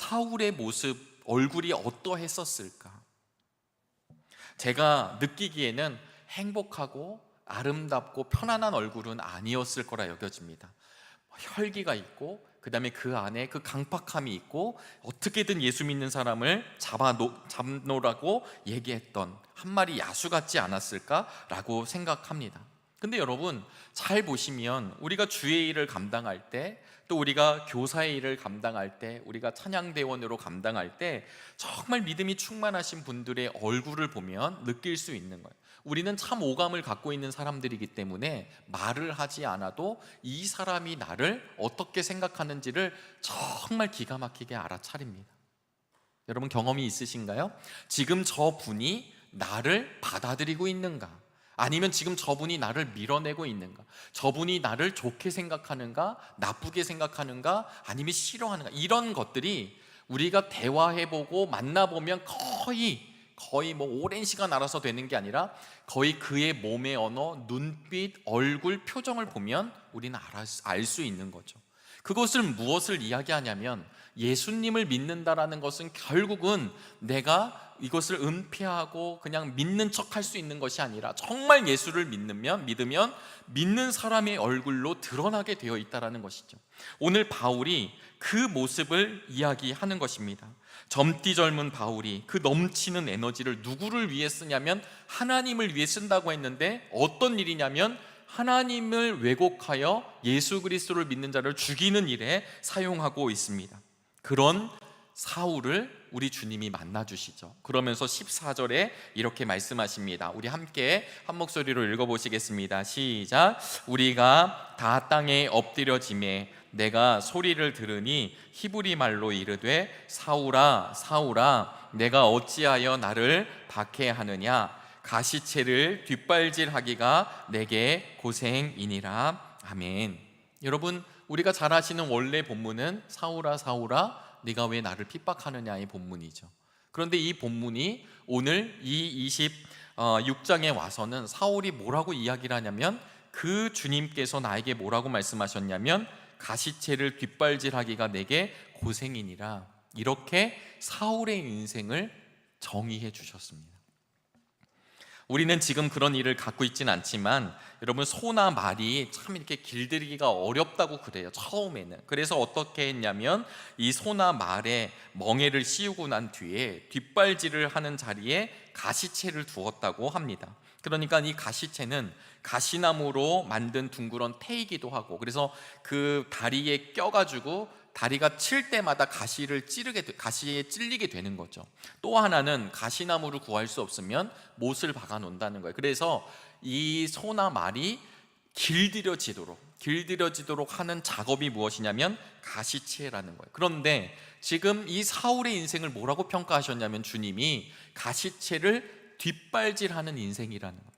사울의 모습, 얼굴이 어떠했었을까? 제가 느끼기에는 행복하고 아름답고 편안한 얼굴은 아니었을 거라 여겨집니다. 혈기가 있고, 그 다음에 그 안에 그 강팍함이 있고, 어떻게든 예수 믿는 사람을 잡노라고 얘기했던 한 마리 야수 같지 않았을까라고 생각합니다. 근데 여러분, 잘 보시면 우리가 주의 일을 감당할 때, 또 우리가 교사의 일을 감당할 때, 우리가 찬양대원으로 감당할 때 정말 믿음이 충만하신 분들의 얼굴을 보면 느낄 수 있는 거예요. 우리는 참 오감을 갖고 있는 사람들이기 때문에 말을 하지 않아도 이 사람이 나를 어떻게 생각하는지를 정말 기가 막히게 알아차립니다. 여러분, 경험이 있으신가요? 지금 저 분이 나를 받아들이고 있는가? 아니면 지금 저분이 나를 밀어내고 있는가? 저분이 나를 좋게 생각하는가? 나쁘게 생각하는가? 아니면 싫어하는가? 이런 것들이 우리가 대화해보고 만나보면 거의 뭐 오랜 시간 알아서 되는 게 아니라 거의 그의 몸의 언어, 눈빛, 얼굴, 표정을 보면 우리는 알 수 있는 거죠. 그것을 무엇을 이야기하냐면, 예수님을 믿는다라는 것은 결국은 내가 이것을 은폐하고 그냥 믿는 척 할 수 있는 것이 아니라 정말 예수를 믿으면 믿는 사람의 얼굴로 드러나게 되어 있다는 것이죠. 오늘 바울이 그 모습을 이야기하는 것입니다. 젊디 젊은 바울이 그 넘치는 에너지를 누구를 위해 쓰냐면 하나님을 위해 쓴다고 했는데, 어떤 일이냐면 하나님을 왜곡하여 예수 그리스도를 믿는 자를 죽이는 일에 사용하고 있습니다. 그런 사울을 우리 주님이 만나주시죠. 그러면서 14절에 이렇게 말씀하십니다. 우리 함께 한 목소리로 읽어보시겠습니다. 시작. 우리가 다 땅에 엎드려지매 내가 소리를 들으니 히브리 말로 이르되 사울아 사울아 내가 어찌하여 나를 박해하느냐, 가시채를 뒷발질하기가 내게 고생이니라. 아멘. 여러분, 우리가 잘 아시는 원래 본문은 사울아 사울아 네가 왜 나를 핍박하느냐의 본문이죠. 그런데 이 본문이 오늘 이 26장에 와서는 사울이 뭐라고 이야기를 하냐면, 그 주님께서 나에게 뭐라고 말씀하셨냐면 가시채를 뒷발질하기가 내게 고생이니라. 이렇게 사울의 인생을 정의해 주셨습니다. 우리는 지금 그런 일을 갖고 있지는 않지만 여러분, 소나 말이 참 이렇게 길들이기가 어렵다고 그래요, 처음에는. 그래서 어떻게 했냐면 이 소나 말에 멍에를 씌우고 난 뒤에 뒷발질을 하는 자리에 가시채를 두었다고 합니다. 그러니까 이 가시채는 가시나무로 만든 둥그런 태이기도 하고, 그래서 그 다리에 껴가지고 다리가 칠 때마다 가시에 찔리게 되는 거죠. 또 하나는 가시나무를 구할 수 없으면 못을 박아 놓는다는 거예요. 그래서 이 소나 말이 길들여지도록 하는 작업이 무엇이냐면 가시채라는 거예요. 그런데 지금 이 사울의 인생을 뭐라고 평가하셨냐면, 주님이 가시채를 뒷발질하는 인생이라는 거예요.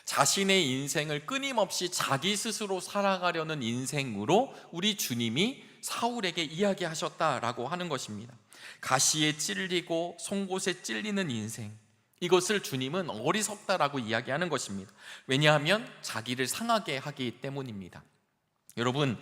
자신의 인생을 끊임없이 자기 스스로 살아가려는 인생으로 우리 주님이 사울에게 이야기하셨다라고 하는 것입니다. 가시에 찔리고 송곳에 찔리는 인생, 이것을 주님은 어리석다라고 이야기하는 것입니다. 왜냐하면 자기를 상하게 하기 때문입니다. 여러분,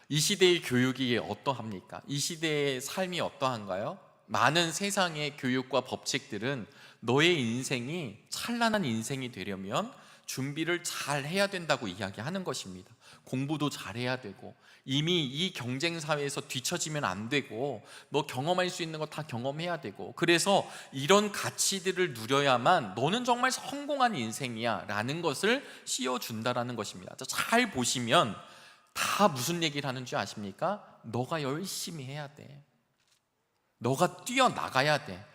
이 시대의 교육이 어떠합니까? 이 시대의 삶이 어떠한가요? 많은 세상의 교육과 법칙들은 너의 인생이 찬란한 인생이 되려면 준비를 잘 해야 된다고 이야기하는 것입니다. 공부도 잘해야 되고, 이미 이 경쟁 사회에서 뒤처지면 안 되고, 너 경험할 수 있는 거 다 경험해야 되고, 그래서 이런 가치들을 누려야만 너는 정말 성공한 인생이야 라는 것을 씌워준다라는 것입니다. 잘 보시면 다 무슨 얘기를 하는 줄 아십니까? 너가 열심히 해야 돼, 너가 뛰어나가야 돼,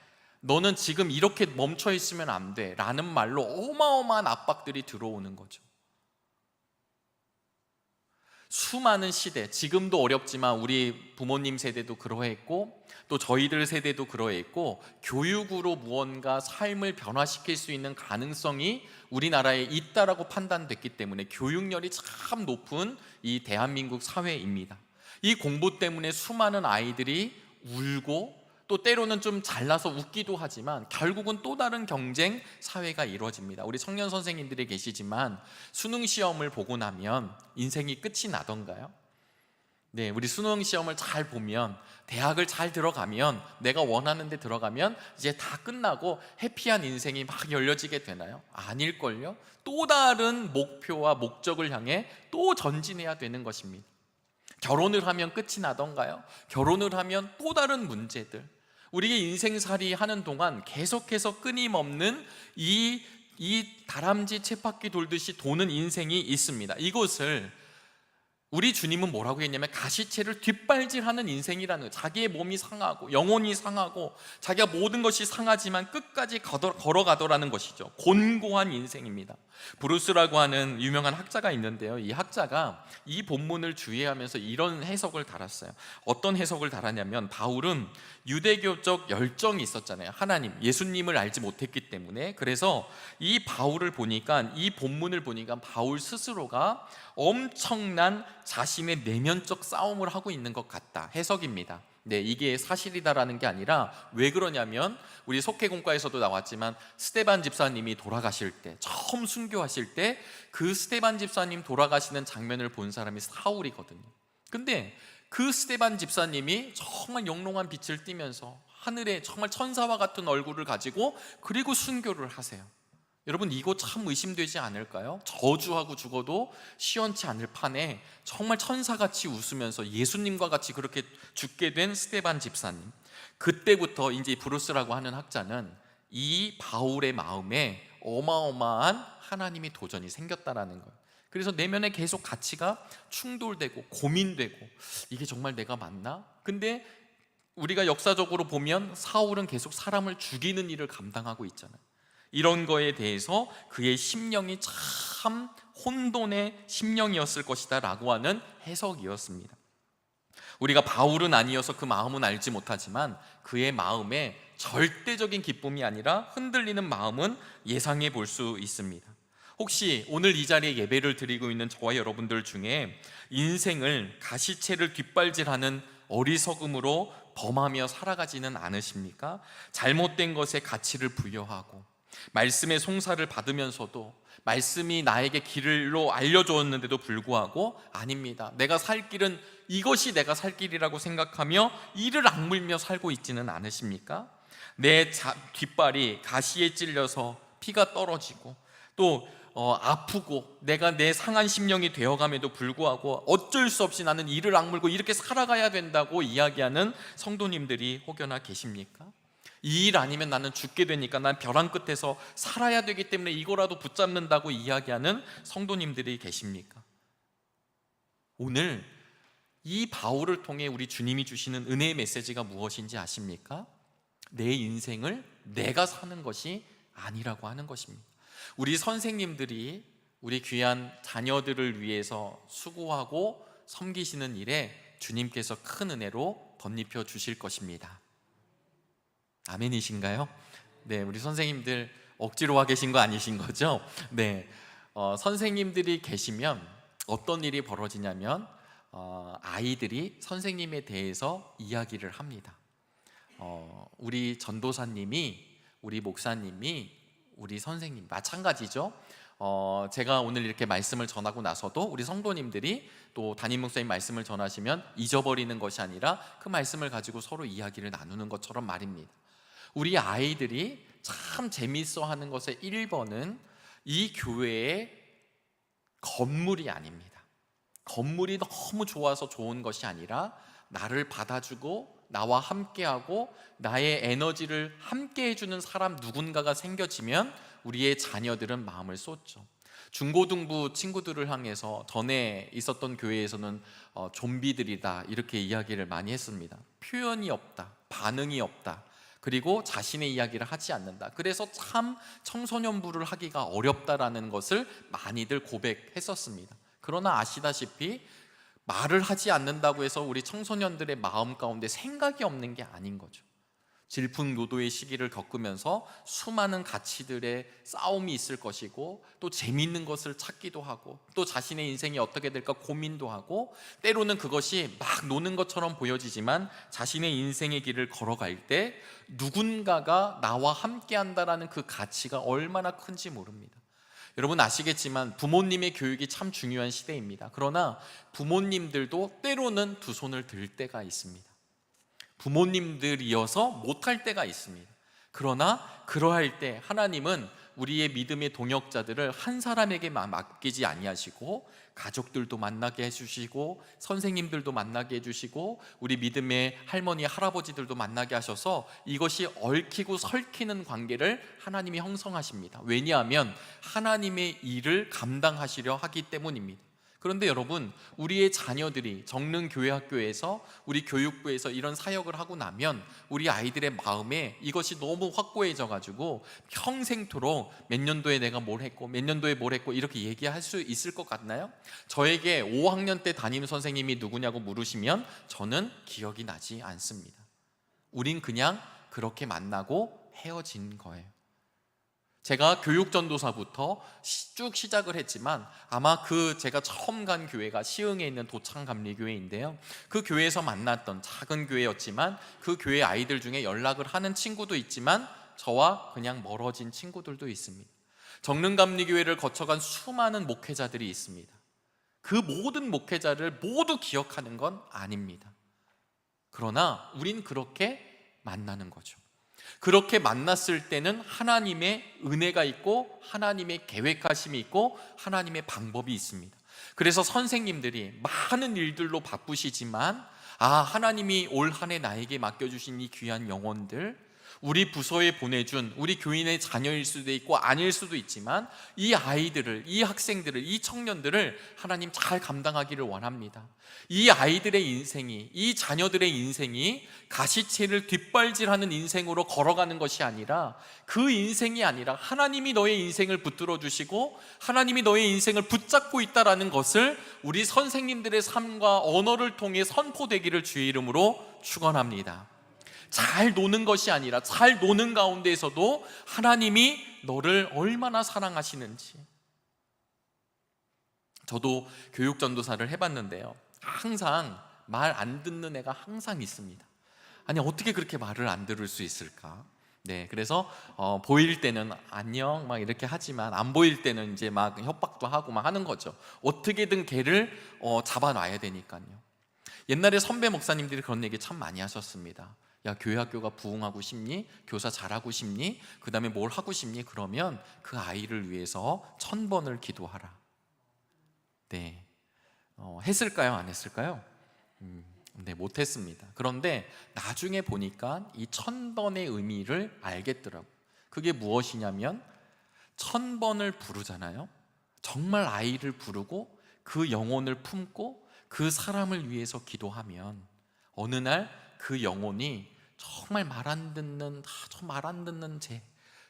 너는 지금 이렇게 멈춰 있으면 안 돼 라는 말로 어마어마한 압박들이 들어오는 거죠. 수많은 시대, 지금도 어렵지만 우리 부모님 세대도 그러했고, 또 저희들 세대도 그러했고, 교육으로 무언가 삶을 변화시킬 수 있는 가능성이 우리나라에 있다라고 판단됐기 때문에 교육열이 참 높은 이 대한민국 사회입니다. 이 공부 때문에 수많은 아이들이 울고, 또 때로는 좀 잘나서 웃기도 하지만 결국은 또 다른 경쟁 사회가 이루어집니다. 우리 청년 선생님들이 계시지만 수능 시험을 보고 나면 인생이 끝이 나던가요? 네, 우리 수능 시험을 잘 보면, 대학을 잘 들어가면, 내가 원하는 데 들어가면 이제 다 끝나고 해피한 인생이 막 열려지게 되나요? 아닐걸요? 또 다른 목표와 목적을 향해 또 전진해야 되는 것입니다. 결혼을 하면 끝이 나던가요? 결혼을 하면 또 다른 문제들, 우리의 인생살이 하는 동안 계속해서 끊임없는 이 다람쥐 쳇바퀴 돌듯이 도는 인생이 있습니다. 이것을 우리 주님은 뭐라고 했냐면 가시채를 뒷발질하는 인생이라는 거예요. 자기의 몸이 상하고 영혼이 상하고 자기가 모든 것이 상하지만 끝까지 걸어가더라는 것이죠. 곤고한 인생입니다. 브루스라고 하는 유명한 학자가 있는데요, 이 학자가 이 본문을 주의하면서 이런 해석을 달았어요. 어떤 해석을 달았냐면, 바울은 유대교적 열정이 있었잖아요. 하나님, 예수님을 알지 못했기 때문에. 그래서 이 바울을 보니까, 이 본문을 보니까 바울 스스로가 엄청난 자신의 내면적 싸움을 하고 있는 것 같다, 해석입니다. 네, 이게 사실이다라는 게 아니라, 왜 그러냐면 우리 속회공과에서도 나왔지만 스데반 집사님이 돌아가실 때, 처음 순교하실 때 그 스데반 집사님 돌아가시는 장면을 본 사람이 사울이거든요. 근데 그 스데반 집사님이 정말 영롱한 빛을 띠면서 하늘에 정말 천사와 같은 얼굴을 가지고 그리고 순교를 하세요. 여러분, 이거 참 의심되지 않을까요? 저주하고 죽어도 시원치 않을 판에 정말 천사같이 웃으면서 예수님과 같이 그렇게 죽게 된 스데반 집사님. 그때부터 이제 브루스라고 하는 학자는 이 바울의 마음에 어마어마한 하나님의 도전이 생겼다라는 거예요. 그래서 내면에 계속 가치가 충돌되고 고민되고, 이게 정말 내가 맞나? 근데 우리가 역사적으로 보면 사울은 계속 사람을 죽이는 일을 감당하고 있잖아요. 이런 거에 대해서 그의 심령이 참 혼돈의 심령이었을 것이다 라고 하는 해석이었습니다. 우리가 바울은 아니어서 그 마음은 알지 못하지만 그의 마음에 절대적인 기쁨이 아니라 흔들리는 마음은 예상해 볼 수 있습니다. 혹시 오늘 이 자리에 예배를 드리고 있는 저와 여러분들 중에 인생을 가시채를 뒷발질하는 어리석음으로 범하며 살아가지는 않으십니까? 잘못된 것에 가치를 부여하고 말씀의 송사를 받으면서도 말씀이 나에게 길로 알려주었는데도 불구하고 아닙니다, 내가 살 길은 이것이 내가 살 길이라고 생각하며 이를 악물며 살고 있지는 않으십니까? 내 뒷발이 가시에 찔려서 피가 떨어지고 또 아프고 내가 내 상한 심령이 되어감에도 불구하고 어쩔 수 없이 나는 이를 악물고 이렇게 살아가야 된다고 이야기하는 성도님들이 혹여나 계십니까? 이 일 아니면 나는 죽게 되니까 난 벼랑 끝에서 살아야 되기 때문에 이거라도 붙잡는다고 이야기하는 성도님들이 계십니까? 오늘 이 바울을 통해 우리 주님이 주시는 은혜의 메시지가 무엇인지 아십니까? 내 인생을 내가 사는 것이 아니라고 하는 것입니다. 우리 선생님들이 우리 귀한 자녀들을 위해서 수고하고 섬기시는 일에 주님께서 큰 은혜로 덧입혀 주실 것입니다. 아멘이신가요? 네, 우리 선생님들 억지로 와 계신 거 아니신 거죠? 네, 선생님들이 계시면 어떤 일이 벌어지냐면 아이들이 선생님에 대해서 이야기를 합니다. 우리 전도사님이, 우리 목사님이, 우리 선생님 마찬가지죠. 제가 오늘 이렇게 말씀을 전하고 나서도 우리 성도님들이 또 담임 목사님 말씀을 전하시면 잊어버리는 것이 아니라 그 말씀을 가지고 서로 이야기를 나누는 것처럼 말입니다. 우리 아이들이 참 재미있어 하는 것의 1번은 이 교회의 건물이 아닙니다. 건물이 너무 좋아서 좋은 것이 아니라 나를 받아주고 나와 함께하고 나의 에너지를 함께 해주는 사람 누군가가 생겨지면 우리의 자녀들은 마음을 쏟죠. 중고등부 친구들을 향해서 전에 있었던 교회에서는 좀비들이다 이렇게 이야기를 많이 했습니다. 표현이 없다, 반응이 없다, 그리고 자신의 이야기를 하지 않는다. 그래서 참 청소년부를 하기가 어렵다라는 것을 많이들 고백했었습니다. 그러나 아시다시피 말을 하지 않는다고 해서 우리 청소년들의 마음 가운데 생각이 없는 게 아닌 거죠. 질풍노도의 시기를 겪으면서 수많은 가치들의 싸움이 있을 것이고 또 재미있는 것을 찾기도 하고 또 자신의 인생이 어떻게 될까 고민도 하고 때로는 그것이 막 노는 것처럼 보여지지만 자신의 인생의 길을 걸어갈 때 누군가가 나와 함께 한다라는 그 가치가 얼마나 큰지 모릅니다. 여러분 아시겠지만 부모님의 교육이 참 중요한 시대입니다. 그러나 부모님들도 때로는 두 손을 들 때가 있습니다. 부모님들이어서 못할 때가 있습니다. 그러나 그러할 때 하나님은 우리의 믿음의 동역자들을 한 사람에게 맡기지 아니하시고 가족들도 만나게 해주시고 선생님들도 만나게 해주시고 우리 믿음의 할머니 할아버지들도 만나게 하셔서 이것이 얽히고 설키는 관계를 하나님이 형성하십니다. 왜냐하면 하나님의 일을 감당하시려 하기 때문입니다. 그런데 여러분, 우리의 자녀들이 적는 교회 학교에서 우리 교육부에서 이런 사역을 하고 나면 우리 아이들의 마음에 이것이 너무 확고해져 가지고 평생토록 몇 년도에 내가 뭘 했고 몇 년도에 뭘 했고 이렇게 얘기할 수 있을 것 같나요? 저에게 5학년 때 담임 선생님이 누구냐고 물으시면 저는 기억이 나지 않습니다. 우린 그냥 그렇게 만나고 헤어진 거예요. 제가 교육전도사부터 쭉 시작을 했지만 아마 제가 처음 간 교회가 시흥에 있는 도창감리교회인데요, 그 교회에서 만났던 작은 교회였지만 그 교회 아이들 중에 연락을 하는 친구도 있지만 저와 그냥 멀어진 친구들도 있습니다. 정릉감리교회를 거쳐간 수많은 목회자들이 있습니다. 그 모든 목회자를 모두 기억하는 건 아닙니다. 그러나 우린 그렇게 만나는 거죠. 그렇게 만났을 때는 하나님의 은혜가 있고 하나님의 계획하심이 있고 하나님의 방법이 있습니다. 그래서 선생님들이 많은 일들로 바쁘시지만 하나님이 올 한 해 나에게 맡겨주신 이 귀한 영혼들, 우리 부서에 보내준 우리 교인의 자녀일 수도 있고 아닐 수도 있지만 이 아이들을, 이 학생들을, 이 청년들을 하나님 잘 감당하기를 원합니다. 이 아이들의 인생이, 이 자녀들의 인생이 가시채를 뒷발질하는 인생으로 걸어가는 것이 아니라, 그 인생이 아니라 하나님이 너의 인생을 붙들어 주시고 하나님이 너의 인생을 붙잡고 있다라는 것을 우리 선생님들의 삶과 언어를 통해 선포되기를 주의 이름으로 축원합니다. 잘 노는 것이 아니라 잘 노는 가운데에서도 하나님이 너를 얼마나 사랑하시는지. 저도 교육전도사를 해봤는데요, 항상 말 안 듣는 애가 항상 있습니다. 아니 어떻게 그렇게 말을 안 들을 수 있을까? 네, 그래서 보일 때는 안녕 막 이렇게 하지만 안 보일 때는 이제 막 협박도 하고 막 하는 거죠. 어떻게든 걔를 잡아놔야 되니까요. 옛날에 선배 목사님들이 그런 얘기 참 많이 하셨습니다. 야, 교회 학교가 부흥하고 싶니? 교사 잘하고 싶니? 그 다음에 뭘 하고 싶니? 그러면 그 아이를 위해서 1000번을 기도하라. 네, 했을까요? 안 했을까요? 네, 못했습니다. 그런데 나중에 보니까 이 1000번의 의미를 알겠더라고요. 그게 무엇이냐면 1000번을 부르잖아요. 정말 아이를 부르고 그 영혼을 품고 그 사람을 위해서 기도하면 어느 날 그 영혼이 정말 말 안 듣는, 말 안 듣는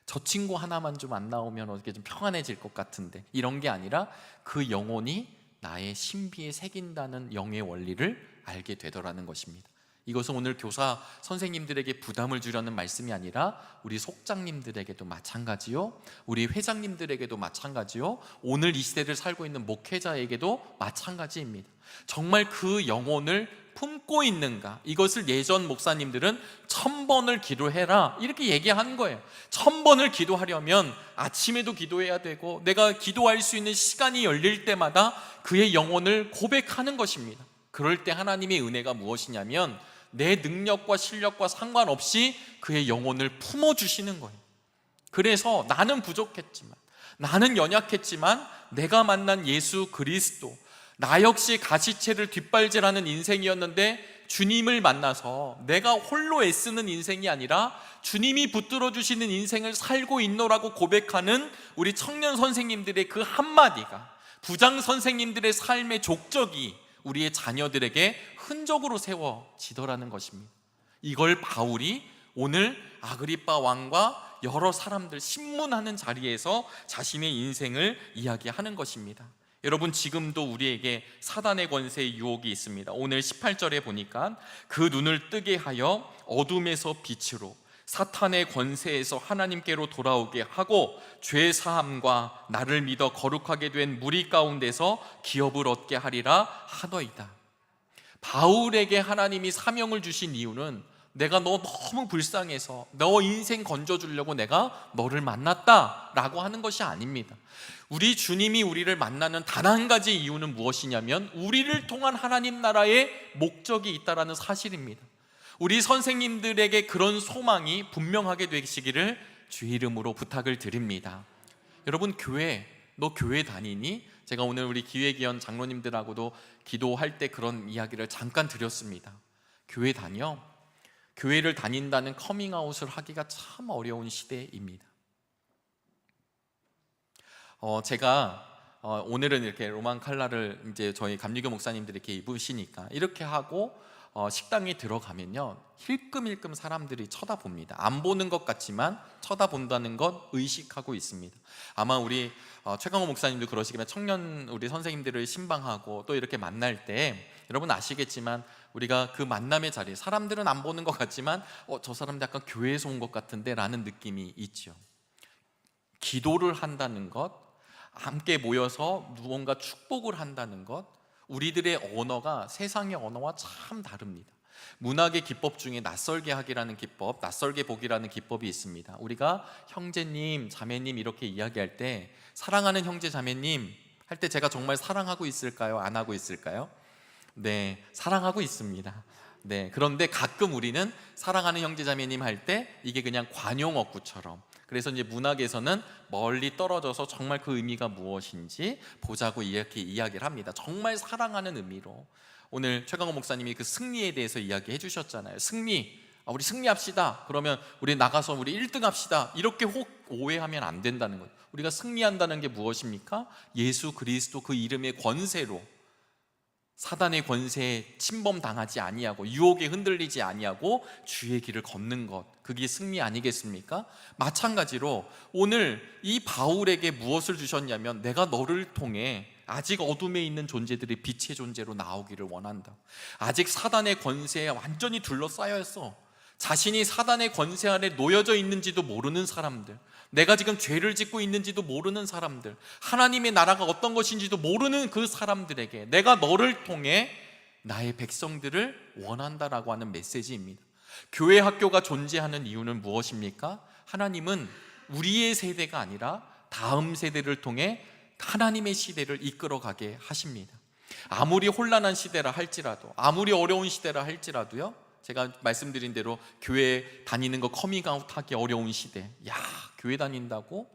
저 친구 하나만 좀 안 나오면 어떻게 좀 평안해질 것 같은데, 이런 게 아니라 그 영혼이 나의 신비에 새긴다는 영의 원리를 알게 되더라는 것입니다. 이것은 오늘 교사 선생님들에게 부담을 주려는 말씀이 아니라 우리 속장님들에게도 마찬가지요, 우리 회장님들에게도 마찬가지요, 오늘 이 시대를 살고 있는 목회자에게도 마찬가지입니다. 정말 그 영혼을 품고 있는가, 이것을 예전 목사님들은 1000번을 기도해라 이렇게 얘기하는 거예요. 1000번을 기도하려면 아침에도 기도해야 되고 내가 기도할 수 있는 시간이 열릴 때마다 그의 영혼을 고백하는 것입니다. 그럴 때 하나님의 은혜가 무엇이냐면 내 능력과 실력과 상관없이 그의 영혼을 품어주시는 거예요. 그래서 나는 부족했지만, 나는 연약했지만 내가 만난 예수 그리스도, 나 역시 가시채를 뒷발질하는 인생이었는데 주님을 만나서 내가 홀로 애쓰는 인생이 아니라 주님이 붙들어 주시는 인생을 살고 있노라고 고백하는 우리 청년 선생님들의 그 한마디가, 부장 선생님들의 삶의 족적이 우리의 자녀들에게 흔적으로 세워지더라는 것입니다. 이걸 바울이 오늘 아그리빠 왕과 여러 사람들 신문하는 자리에서 자신의 인생을 이야기하는 것입니다. 여러분, 지금도 우리에게 사단의 권세의 유혹이 있습니다. 오늘 18절에 보니까 그 눈을 뜨게 하여 어둠에서 빛으로, 사탄의 권세에서 하나님께로 돌아오게 하고 죄 사함과 나를 믿어 거룩하게 된 무리 가운데서 기업을 얻게 하리라 하더이다. 바울에게 하나님이 사명을 주신 이유는 내가 너 너무 불쌍해서 너 인생 건져주려고 내가 너를 만났다라고 하는 것이 아닙니다. 우리 주님이 우리를 만나는 단 한 가지 이유는 무엇이냐면 우리를 통한 하나님 나라의 목적이 있다라는 사실입니다. 우리 선생님들에게 그런 소망이 분명하게 되시기를 주의 이름으로 부탁을 드립니다. 여러분, 너 교회 다니니? 제가 오늘 우리 기획위원 장로님들하고도 기도할 때 그런 이야기를 잠깐 드렸습니다. 교회 다녀? 교회를 다닌다는 커밍아웃을 하기가 참 어려운 시대입니다. 제가 오늘은 이렇게 로만 칼라를 이제 저희 감리교 목사님들이 이렇게 입으시니까 이렇게 하고 식당에 들어가면요, 힐끔힐끔 사람들이 쳐다봅니다. 안 보는 것 같지만 쳐다본다는 것 의식하고 있습니다. 아마 우리 최강호 목사님도 그러시겠지만 청년 우리 선생님들을 신방하고 또 이렇게 만날 때 여러분 아시겠지만 우리가 그 만남의 자리, 사람들은 안 보는 것 같지만 저 사람들 약간 교회에서 온 것 같은데 라는 느낌이 있죠. 기도를 한다는 것, 함께 모여서 무언가 축복을 한다는 것, 우리들의 언어가 세상의 언어와 참 다릅니다. 문학의 기법 중에 낯설게 하기라는 기법, 낯설게 보기라는 기법이 있습니다. 우리가 형제님, 자매님 이렇게 이야기할 때 사랑하는 형제, 자매님 할 때 제가 정말 사랑하고 있을까요? 안 하고 있을까요? 네, 사랑하고 있습니다. 네, 그런데 가끔 우리는 사랑하는 형제, 자매님 할 때 이게 그냥 관용어구처럼, 그래서 이제 문학에서는 멀리 떨어져서 정말 그 의미가 무엇인지 보자고 이렇게 이야기를 합니다. 정말 사랑하는 의미로. 오늘 최강호 목사님이 그 승리에 대해서 이야기해 주셨잖아요. 승리, 우리 승리합시다. 그러면 우리 나가서 우리 1등 합시다. 이렇게 혹 오해하면 안 된다는 거예요. 우리가 승리한다는 게 무엇입니까? 예수 그리스도 그 이름의 권세로 사단의 권세에 침범당하지 아니하고 유혹에 흔들리지 아니하고 주의 길을 걷는 것, 그게 승리 아니겠습니까? 마찬가지로 오늘 이 바울에게 무엇을 주셨냐면 내가 너를 통해 아직 어둠에 있는 존재들이 빛의 존재로 나오기를 원한다. 아직 사단의 권세에 완전히 둘러싸여 있어. 자신이 사단의 권세 아래 놓여져 있는지도 모르는 사람들, 내가 지금 죄를 짓고 있는지도 모르는 사람들, 하나님의 나라가 어떤 것인지도 모르는 그 사람들에게 내가 너를 통해 나의 백성들을 원한다라고 하는 메시지입니다. 교회 학교가 존재하는 이유는 무엇입니까? 하나님은 우리의 세대가 아니라 다음 세대를 통해 하나님의 시대를 이끌어가게 하십니다. 아무리 혼란한 시대라 할지라도, 아무리 어려운 시대라 할지라도요, 제가 말씀드린 대로 교회 다니는 거 커밍아웃 하기 어려운 시대, 교회 다닌다고?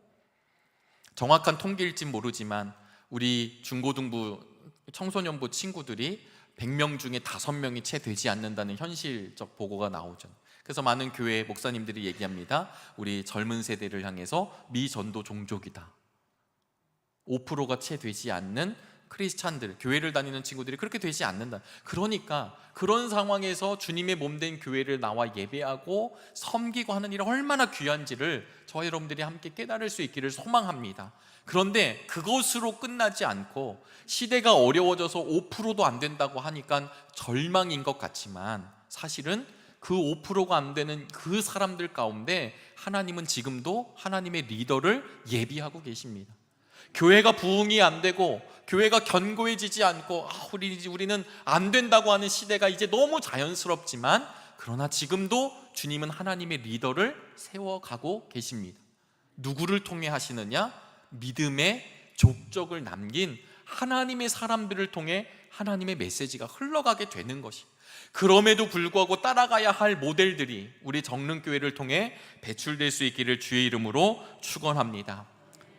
정확한 통계일진 모르지만 우리 중고등부 청소년부 친구들이 100명 중에 5명이 채 되지 않는다는 현실적 보고가 나오죠. 그래서 많은 교회 목사님들이 얘기합니다. 우리 젊은 세대를 향해서 미전도 종족이다. 5%가 채 되지 않는 크리스찬들, 교회를 다니는 친구들이 그렇게 되지 않는다. 그러니까 그런 상황에서 주님의 몸된 교회를 나와 예배하고 섬기고 하는 일이 얼마나 귀한지를 저와 여러분들이 함께 깨달을 수 있기를 소망합니다. 그런데 그것으로 끝나지 않고 시대가 어려워져서 5%도 안 된다고 하니까 절망인 것 같지만 사실은 그 5%가 안 되는 그 사람들 가운데 하나님은 지금도 하나님의 리더를 예비하고 계십니다. 교회가 부흥이 안 되고 교회가 견고해지지 않고 우리는 안 된다고 하는 시대가 이제 너무 자연스럽지만, 그러나 지금도 주님은 하나님의 리더를 세워가고 계십니다. 누구를 통해 하시느냐? 믿음의 족적을 남긴 하나님의 사람들을 통해 하나님의 메시지가 흘러가게 되는 것이, 그럼에도 불구하고 따라가야 할 모델들이 우리 정릉교회를 통해 배출될 수 있기를 주의 이름으로 축원합니다.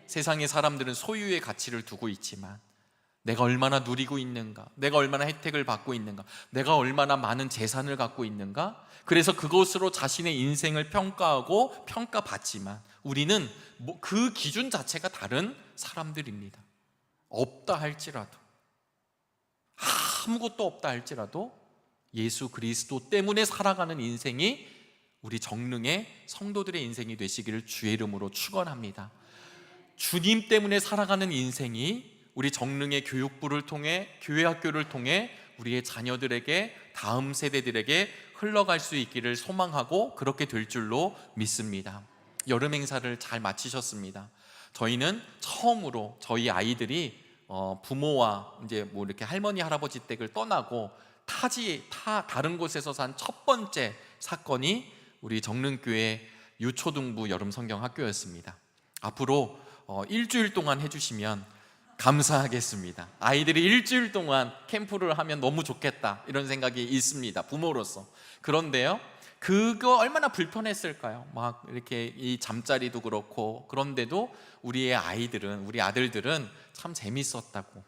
세상의 사람들은 소유의 가치를 두고 있지만 내가 얼마나 누리고 있는가, 내가 얼마나 혜택을 받고 있는가, 내가 얼마나 많은 재산을 갖고 있는가, 그래서 그것으로 자신의 인생을 평가하고 평가받지만 우리는 그 기준 자체가 다른 사람들입니다. 없다 할지라도, 아무것도 없다 할지라도 예수 그리스도 때문에 살아가는 인생이 우리 정릉의 성도들의 인생이 되시기를 주의 이름으로 축원합니다. 주님 때문에 살아가는 인생이 우리 정릉의 교육부를 통해, 교회 학교를 통해 우리의 자녀들에게, 다음 세대들에게 흘러갈 수 있기를 소망하고 그렇게 될 줄로 믿습니다. 여름 행사를 잘 마치셨습니다. 저희는 처음으로 저희 아이들이 부모와 이제 이렇게 할머니 할아버지 댁을 떠나고 다른 곳에서 산 첫 번째 사건이 우리 정릉교회 유초등부 여름 성경 학교였습니다. 앞으로 일주일 동안 해주시면 감사하겠습니다. 아이들이 일주일 동안 캠프를 하면 너무 좋겠다 이런 생각이 있습니다, 부모로서. 그런데요, 그거 얼마나 불편했을까요? 막 이렇게 이 잠자리도 그렇고. 그런데도 우리 아들들은 참 재밌었다고,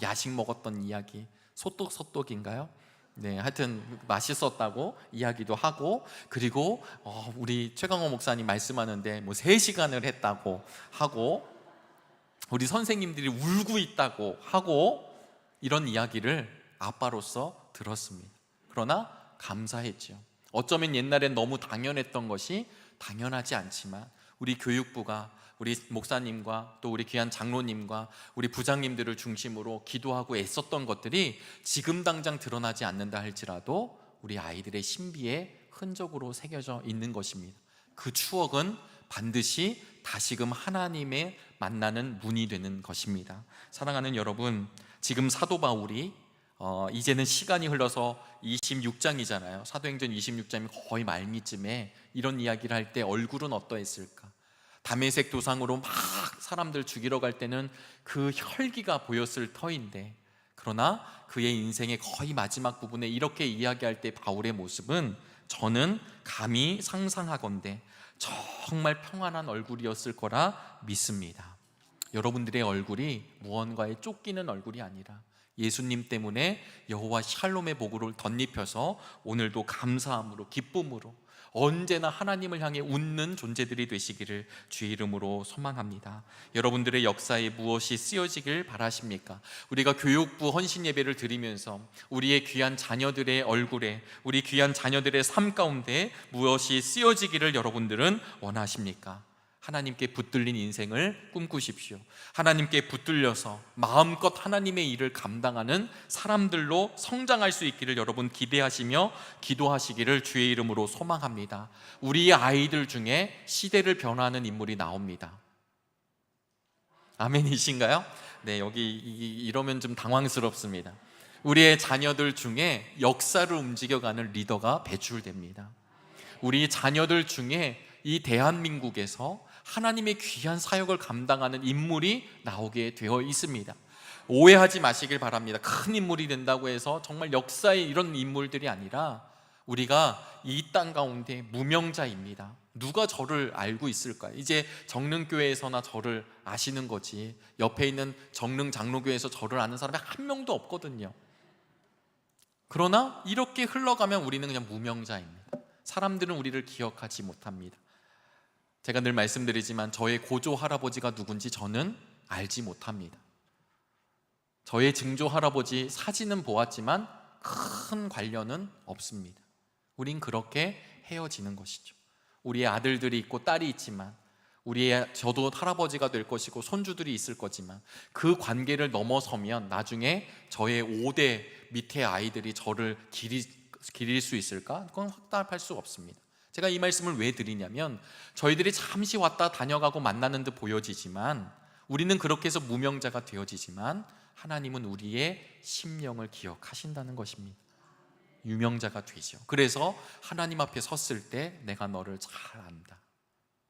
야식 먹었던 이야기, 소떡소떡인가요? 네, 하여튼 맛있었다고 이야기도 하고, 그리고 우리 최강호 목사님 말씀하는데 3시간을 했다고 하고, 우리 선생님들이 울고 있다고 하고, 이런 이야기를 아빠로서 들었습니다. 그러나 감사했죠. 어쩌면 옛날엔 너무 당연했던 것이 당연하지 않지만, 우리 교육부가 우리 목사님과 또 우리 귀한 장로님과 우리 부장님들을 중심으로 기도하고 애썼던 것들이 지금 당장 드러나지 않는다 할지라도 우리 아이들의 신비에 흔적으로 새겨져 있는 것입니다. 그 추억은 반드시 다시금 하나님의 만나는 문이 되는 것입니다. 사랑하는 여러분, 지금 사도 바울이 이제는 시간이 흘러서 26장이잖아요. 사도행전 26장이 거의 말미쯤에 이런 이야기를 할 때 얼굴은 어떠했을까? 다메섹 도상으로 막 사람들 죽이러 갈 때는 그 혈기가 보였을 터인데, 그러나 그의 인생의 거의 마지막 부분에 이렇게 이야기할 때 바울의 모습은 저는 감히 상상하건대 정말 평안한 얼굴이었을 거라 믿습니다. 여러분들의 얼굴이 무언가에 쫓기는 얼굴이 아니라 예수님 때문에 여호와 샬롬의 복을 덧입혀서 오늘도 감사함으로, 기쁨으로 언제나 하나님을 향해 웃는 존재들이 되시기를 주의 이름으로 소망합니다. 여러분들의 역사에 무엇이 쓰여지길 바라십니까? 우리가 교육부 헌신 예배를 드리면서 우리의 귀한 자녀들의 얼굴에, 우리 귀한 자녀들의 삶 가운데 무엇이 쓰여지기를 여러분들은 원하십니까? 하나님께 붙들린 인생을 꿈꾸십시오. 하나님께 붙들려서 마음껏 하나님의 일을 감당하는 사람들로 성장할 수 있기를 여러분 기대하시며 기도하시기를 주의 이름으로 소망합니다. 우리 아이들 중에 시대를 변화하는 인물이 나옵니다. 아멘이신가요? 네, 여기 이러면 좀 당황스럽습니다. 우리의 자녀들 중에 역사를 움직여가는 리더가 배출됩니다. 우리 자녀들 중에 이 대한민국에서 하나님의 귀한 사역을 감당하는 인물이 나오게 되어 있습니다. 오해하지 마시길 바랍니다. 큰 인물이 된다고 해서 정말 역사의 이런 인물들이 아니라 우리가 이 땅 가운데 무명자입니다. 누가 저를 알고 있을까요? 이제 정릉교회에서나 저를 아시는 거지, 옆에 있는 정릉 장로교회에서 저를 아는 사람이 한 명도 없거든요. 그러나 이렇게 흘러가면 우리는 그냥 무명자입니다. 사람들은 우리를 기억하지 못합니다. 제가 늘 말씀드리지만 저의 고조 할아버지가 누군지 저는 알지 못합니다. 저의 증조 할아버지 사진은 보았지만 큰 관련은 없습니다. 우린 그렇게 헤어지는 것이죠. 우리의 아들들이 있고 딸이 있지만, 저도 할아버지가 될 것이고 손주들이 있을 거지만, 그 관계를 넘어서면 나중에 저의 5대 밑에 아이들이 저를 기릴 수 있을까? 그건 확답할 수 없습니다. 제가 이 말씀을 왜 드리냐면, 저희들이 잠시 왔다 다녀가고 만나는 듯 보여지지만, 우리는 그렇게 해서 무명자가 되어지지만 하나님은 우리의 심령을 기억하신다는 것입니다. 유명자가 되죠. 그래서 하나님 앞에 섰을 때 내가 너를 잘 안다,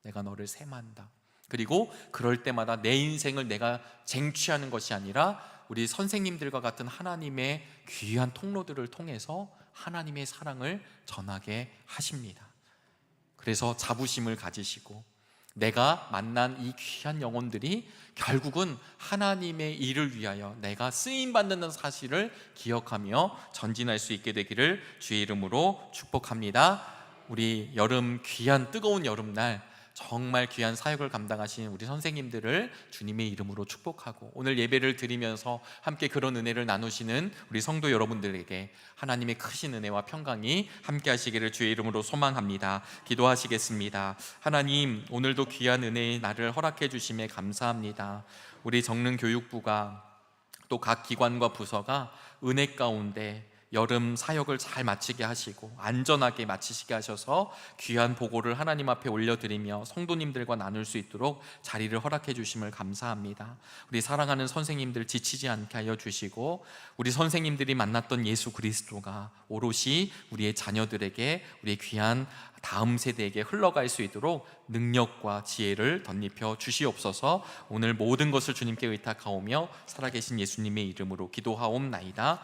내가 너를 셈한다. 그리고 그럴 때마다 내 인생을 내가 쟁취하는 것이 아니라 우리 선생님들과 같은 하나님의 귀한 통로들을 통해서 하나님의 사랑을 전하게 하십니다. 그래서 자부심을 가지시고 내가 만난 이 귀한 영혼들이 결국은 하나님의 일을 위하여 내가 쓰임받는 사실을 기억하며 전진할 수 있게 되기를 주의 이름으로 축복합니다. 우리 여름, 귀한 뜨거운 여름날 정말 귀한 사역을 감당하신 우리 선생님들을 주님의 이름으로 축복하고, 오늘 예배를 드리면서 함께 그런 은혜를 나누시는 우리 성도 여러분들에게 하나님의 크신 은혜와 평강이 함께 하시기를 주의 이름으로 소망합니다. 기도하시겠습니다. 하나님, 오늘도 귀한 은혜의 날을 허락해 주심에 감사합니다. 우리 정릉교육부가 또 각 기관과 부서가 은혜 가운데 여름 사역을 잘 마치게 하시고 안전하게 마치시게 하셔서 귀한 보고를 하나님 앞에 올려드리며 성도님들과 나눌 수 있도록 자리를 허락해 주심을 감사합니다. 우리 사랑하는 선생님들 지치지 않게 하여 주시고, 우리 선생님들이 만났던 예수 그리스도가 오롯이 우리의 자녀들에게, 우리의 귀한 다음 세대에게 흘러갈 수 있도록 능력과 지혜를 덧입혀 주시옵소서. 오늘 모든 것을 주님께 의탁하오며 살아계신 예수님의 이름으로 기도하옵나이다.